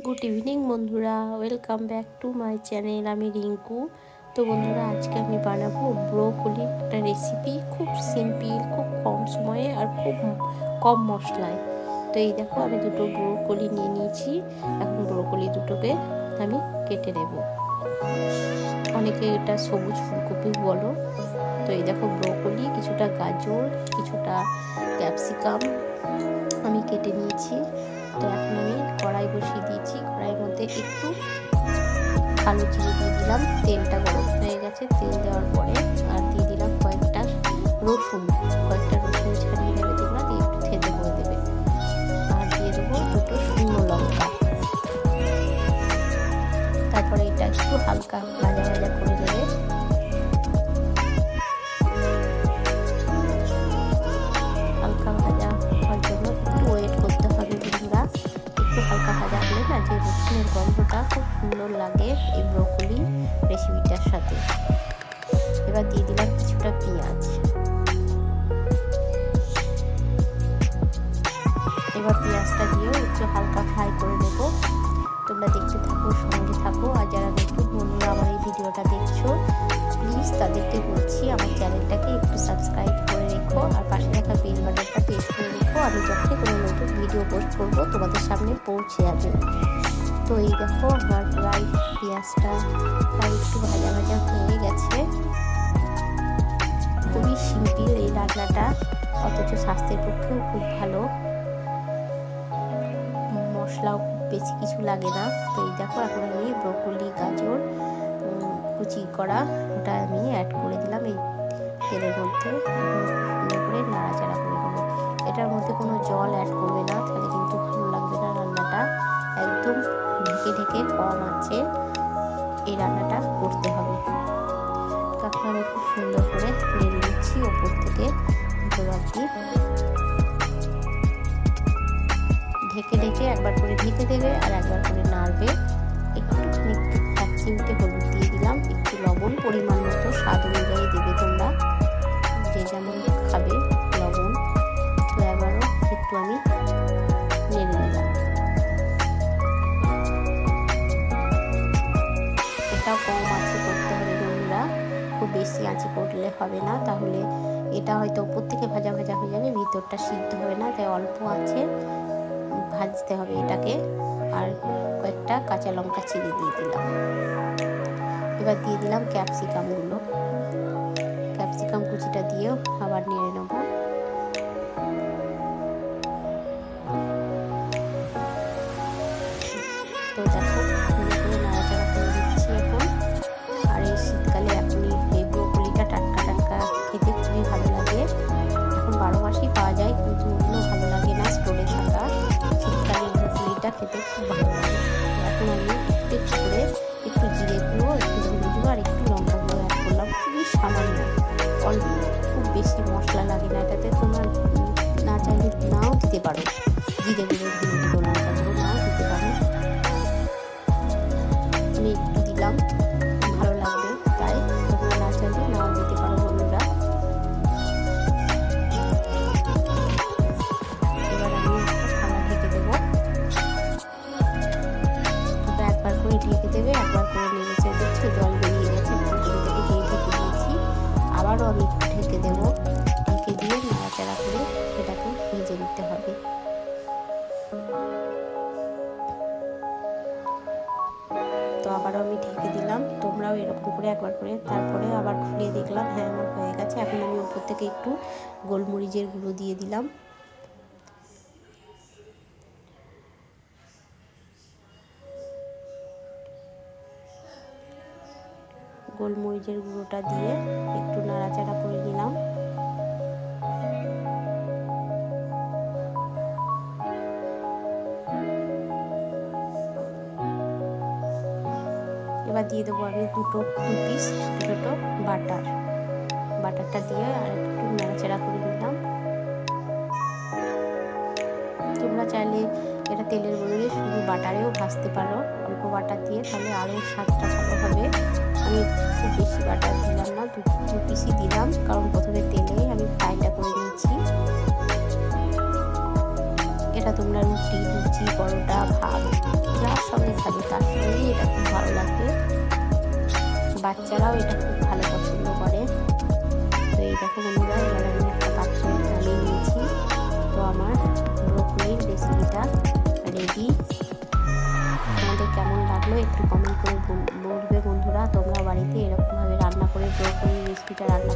Good evening বন্ধুরা, welcome back to my channel. আমি রিঙ্কু। তো বন্ধুরা, আজকে আমি বানাবো ব্রোকলির একটা রেসিপি, খুব সিম্পল, খুব কম সময়ে আর খুব কম মশলায়। তো এই দেখো, আমি দুটো ব্রোকলি নিয়ে নিয়েছি। এখন ব্রোকলি দুটোকে আমি কেটে নেব। অনেকে এটা সবুজ ফুলকপি বলো। তো এই দেখো, ব্রোকলি, কিছুটা গাজর, কিছুটা ক্যাপসিকাম আমি কেটে নিয়েছি। তো এখন আমি কড়াই বসিয়ে দিয়েছি। কড়াইয়ের মধ্যে একটু কালো জিরে দিয়ে দিলাম। তেলটা গরম হয়ে গেছে। তেল দেওয়ার পরে আর দিয়ে দিলাম কয়েকটা রসুন ছাড়িয়ে নেবে তোমরা, দিয়ে একটু থেঁতে করে দেবে। আর দিয়ে দেবো দুটো শুকনো লঙ্কা। তারপরে এটা একটু হালকা ভাজা ভাজা করে দেবে। হালকা ভাজা হওয়ার জন্য একটু ওয়েট করতে হবে বন্ধুরা। একটু হালকা ভাজা হলে না, যে রসুনের গন্ধটা খুব সুন্দর লাগে এই ব্রোকলি রেসিপিটার সাথে। এবার দিয়ে দিলাম কিছুটা পেঁয়াজ। এবার পেঁয়াজটা দিয়েও একটু হালকা ফ্রাই করে নেব। তোমরা দেখতে থাকো, সঙ্গে থাকো। আর যারা নতুন বন্ধুরা আমার এই ভিডিওটা দেখছো, প্লিজ তাদেরকে বলছি আমার চ্যানেলটাকে একটু সাবস্ক্রাইব করে রেখো, আর পাশে রাখা বেল বাটনটা প্রেস করে রেখো। আমি যখনই কোনো নতুন ভিডিও পোস্ট করবো তোমাদের সামনে পৌঁছে যাবে। তো এই দেখো, আমার প্রায় পেঁয়াজটা প্রায় একটু ভাজা ভাজা হয়ে গেছে। খুবই সিম্পল এই রান্নাটা, অথচ স্বাস্থ্যের পক্ষেও খুব ভালো। মশলাও খুব বেশি কিছু লাগে না। তো এই দেখো, এখন আমি ব্রোকলি, গাজর কুচি করা ওটা আমি অ্যাড করে দিলাম এই তেলের মধ্যে। সুন্দর করে নাড়াচাড়া করে দেবো। এটার মধ্যে কোনো জল অ্যাড করবে না, তাহলে কিন্তু ভালো লাগবে না রান্নাটা। একদম ঢেকে ঢেকে কম আছে এই রান্নাটা করতে হবে। তখন আমি খুব সুন্দর করে নেড়ে নিচ্ছি ওপর থেকে ভিতর অবধি। ঢেকে ঢেকে একবার করে ঢেকে দেবে আর একবার করে নাড়বে। একটুখানি 1 চিমটে হলুদ দিয়ে দিলাম। একটু লবণ পরিমাণ মতো, স্বাদ অনুযায়ী দেবে তোমরা, যে যেমন খাবে লবণ। তো এবারও একটু আমি নেড়ে নিলাম। এটাও কম আঁচে করতে হবে বন্ধুরা, খুব বেশি আঁচে করলে হবে না, তাহলে এটা হয়তো উপর থেকে ভাজা ভাজা হয়ে যাবে, ভিতরটা সিদ্ধ হবে না। তাই অল্প আঁচে ভাজতে হবে এটাকে। আর কয়েকটা কাঁচা লঙ্কা চিড়ে দিয়ে দিলাম। এবার দিয়ে দিলাম ক্যাপসিকামগুলো। ক্যাপসিকাম কুচিটা দিয়েও আবার নেড়ে নেব। তো দেখো, সুন্দর করে নাড়াচাড়া করে দিচ্ছি এখন। আর এই শীতকালে আপনি এই ব্রোকলিটা টাটকা টাটকা খেতে খুবই ভালো লাগে। এখন 12 মাসই পাওয়া যায়, কিন্তু ওগুলো ভালো লাগে না স্টোরে থাকা। শীতকালে ব্রোকলিটা খেতে খুব ভালো লাগে। এখন আমি একটু করে একটু জিরে গুঁড়ো, একটু ধনে গুঁড়ো আর একটু লঙ্কা গুঁড়ো অ্যাড করলাম, খুবই সামান্য, অল্প, খুব বেশি মশলা লাগে না এটাতে। তোমরা না চাইলে নাও দিতে পারো, জিরে গুঁড়ো, ধনে গুঁড়ো, লঙ্কা গুঁড়ো নাও দিতে পারো। আমি একটু দিলাম, ভালো লাগবে তাই। তোমরা না চাইলে নাও দিতে পারো বন্ধুরা। এবার আমি ঢাকা ঢেকে দেবো। একবার করে ঢেকে দেবে, একবার করে নেড়েছে দেখছো জল বেরিয়ে গেছে ফুলকপি থেকে, যেই ঢেকে দিয়েছি। আবারও আমি একটু ঢেকে দেবো। ঢেকে দিয়ে নাড়াচাড়া করে এটাকে ভেজে নিতে হবে। তো আবারও আমি ঢেকে দিলাম। তোমরাও এরকম করে একবার করে, তারপরে আবার খুলে দেখলাম, হ্যাঁ আমার হয়ে গেছে। এখন আমি উপর থেকে একটু গোলমরিচের গুঁড়ো দিয়ে দিলাম। গোলমরিচের গুঁড়োটা দিয়ে একটু নাড়াচাড়া করে নিলাম। এবার দিয়ে দেবো আমি দু পিস ছোটো ছোটো বাটারটা দিয়ে আর একটু নাড়াচাড়া করে নিলাম। তোমরা চাইলে এটা তেলের বদলে শুধু বাটারেও ভাজতে পারো, অল্প বাটার দিয়ে, তাহলে আরও স্বাদটা ভালো হবে। আমি খুব বেশি বাটার দিলাম না, দু পিসই দিলাম, কারণ প্রথমে তেলে আমি ফ্রাইটা করে নিয়েছি। এটা তোমরা রুটি, লুচি, পরোটা, ভাত যা সব বাচ্চারাও এটা খুব ভালো পছন্দ করে। তো এই দেখো বন্ধুরা, এবার আমি একটা পাত্রে নামিয়ে নিয়েছি। তো আমার ব্রোকলির রেসিপিটা রেডি। তোমাদের কেমন লাগলো একটু কমেন্ট করে বলবে বন্ধুরা। তোমরা বাড়িতে এরকমভাবে রান্না করে ব্রোকলির রেসিপিটা রান্না